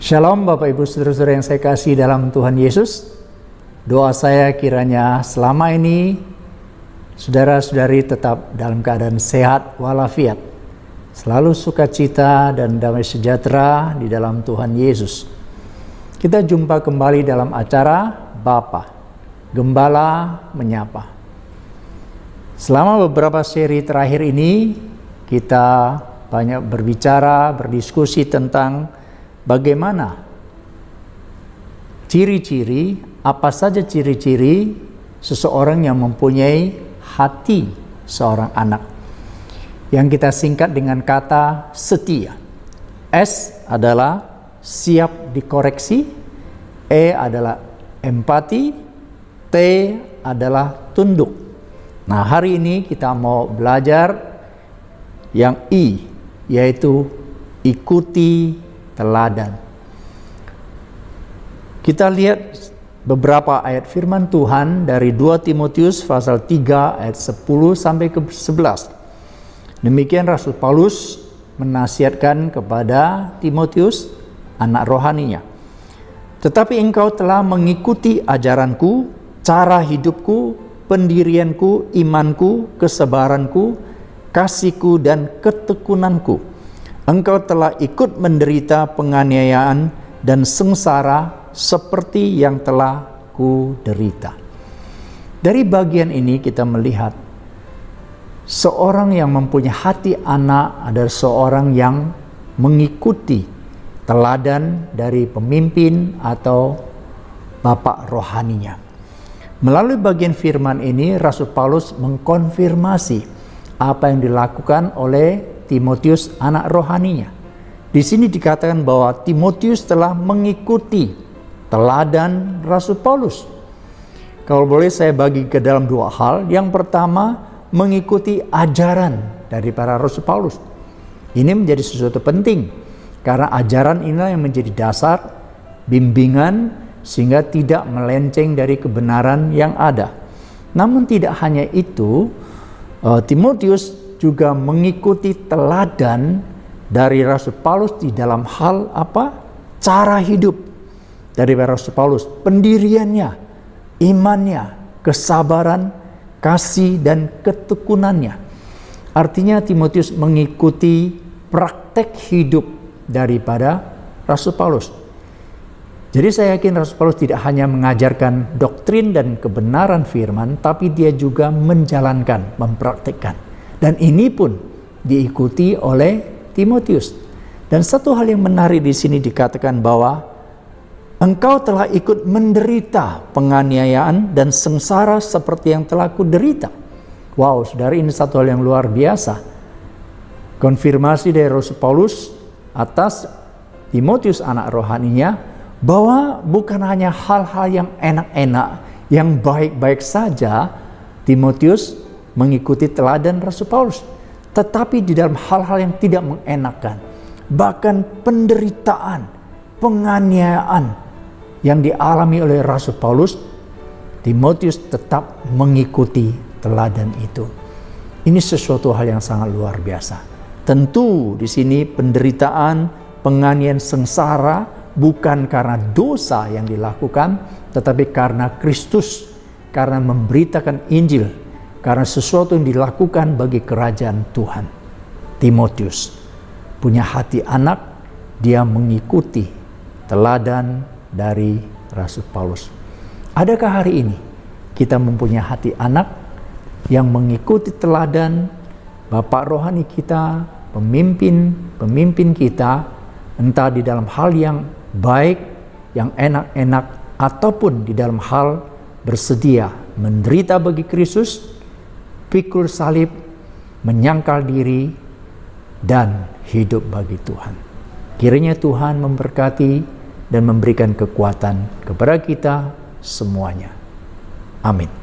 Shalom Bapak Ibu Saudara-saudara yang saya kasih dalam Tuhan Yesus. Doa saya kiranya selama ini saudara-saudari tetap dalam keadaan sehat walafiat, selalu sukacita dan damai sejahtera di dalam Tuhan Yesus. Kita jumpa kembali dalam acara Bapa, Gembala Menyapa. Selama beberapa seri terakhir ini kita banyak berbicara, berdiskusi tentang bagaimana ciri-ciri, apa saja ciri-ciri seseorang yang mempunyai hati seorang anak, yang kita singkat dengan kata setia. S adalah siap dikoreksi, E adalah empati, T adalah tunduk. Nah, hari ini kita mau belajar yang I, yaitu ikuti teladan. Kita lihat beberapa ayat firman Tuhan dari 2 Timotius pasal 3 ayat 10 sampai ke 11. Demikian Rasul Paulus menasihatkan kepada Timotius, anak rohaninya. Tetapi engkau telah mengikuti ajaranku, cara hidupku, pendirianku, imanku, kesabaranku, kasihku, dan ketekunanku. Engkau telah ikut menderita penganiayaan dan sengsara seperti yang telah ku derita. Dari bagian ini kita melihat seorang yang mempunyai hati anak adalah seorang yang mengikuti teladan dari pemimpin atau bapak rohaninya. Melalui bagian firman ini Rasul Paulus mengkonfirmasi apa yang dilakukan oleh Timotius, anak rohaninya. Di sini dikatakan bahwa Timotius telah mengikuti teladan Rasul Paulus. Kalau boleh saya bagi ke dalam dua hal. Yang pertama, mengikuti ajaran dari para Rasul Paulus. Ini menjadi sesuatu penting, karena ajaran inilah yang menjadi dasar bimbingan sehingga tidak melenceng dari kebenaran yang ada. Namun tidak hanya itu, Timotius juga mengikuti teladan dari Rasul Paulus di dalam hal apa? Cara hidup dari Rasul Paulus, pendiriannya, imannya, kesabaran, kasih, dan ketekunannya. Artinya Timotius mengikuti praktek hidup daripada Rasul Paulus. Jadi saya yakin Rasul Paulus tidak hanya mengajarkan doktrin dan kebenaran firman, tapi dia juga menjalankan, mempraktikkan. Dan ini pun diikuti oleh Timotius. Dan satu hal yang menarik di sini dikatakan bahwa engkau telah ikut menderita penganiayaan dan sengsara seperti yang telah kuderita. Wow, saudara, ini satu hal yang luar biasa. Konfirmasi dari Rasul Paulus atas Timotius, anak rohaninya, bahwa bukan hanya hal-hal yang enak-enak, yang baik-baik saja Timotius mengikuti teladan Rasul Paulus, tetapi di dalam hal-hal yang tidak mengenakan, bahkan penderitaan, penganiayaan yang dialami oleh Rasul Paulus, Timotius tetap mengikuti teladan itu. Ini sesuatu hal yang sangat luar biasa. Tentu di sini penderitaan, penganiayaan, sengsara bukan karena dosa yang dilakukan, tetapi karena Kristus, karena memberitakan Injil, karena sesuatu yang dilakukan bagi kerajaan Tuhan. Timotius punya hati anak, dia mengikuti teladan dari Rasul Paulus. Adakah hari ini kita mempunyai hati anak yang mengikuti teladan bapak rohani kita, pemimpin kita, entah di dalam hal yang baik, yang enak-enak, ataupun di dalam hal bersedia menderita bagi Kristus, pikul salib, menyangkal diri, dan hidup bagi Tuhan. Kiranya Tuhan memberkati dan memberikan kekuatan kepada kita semuanya. Amin.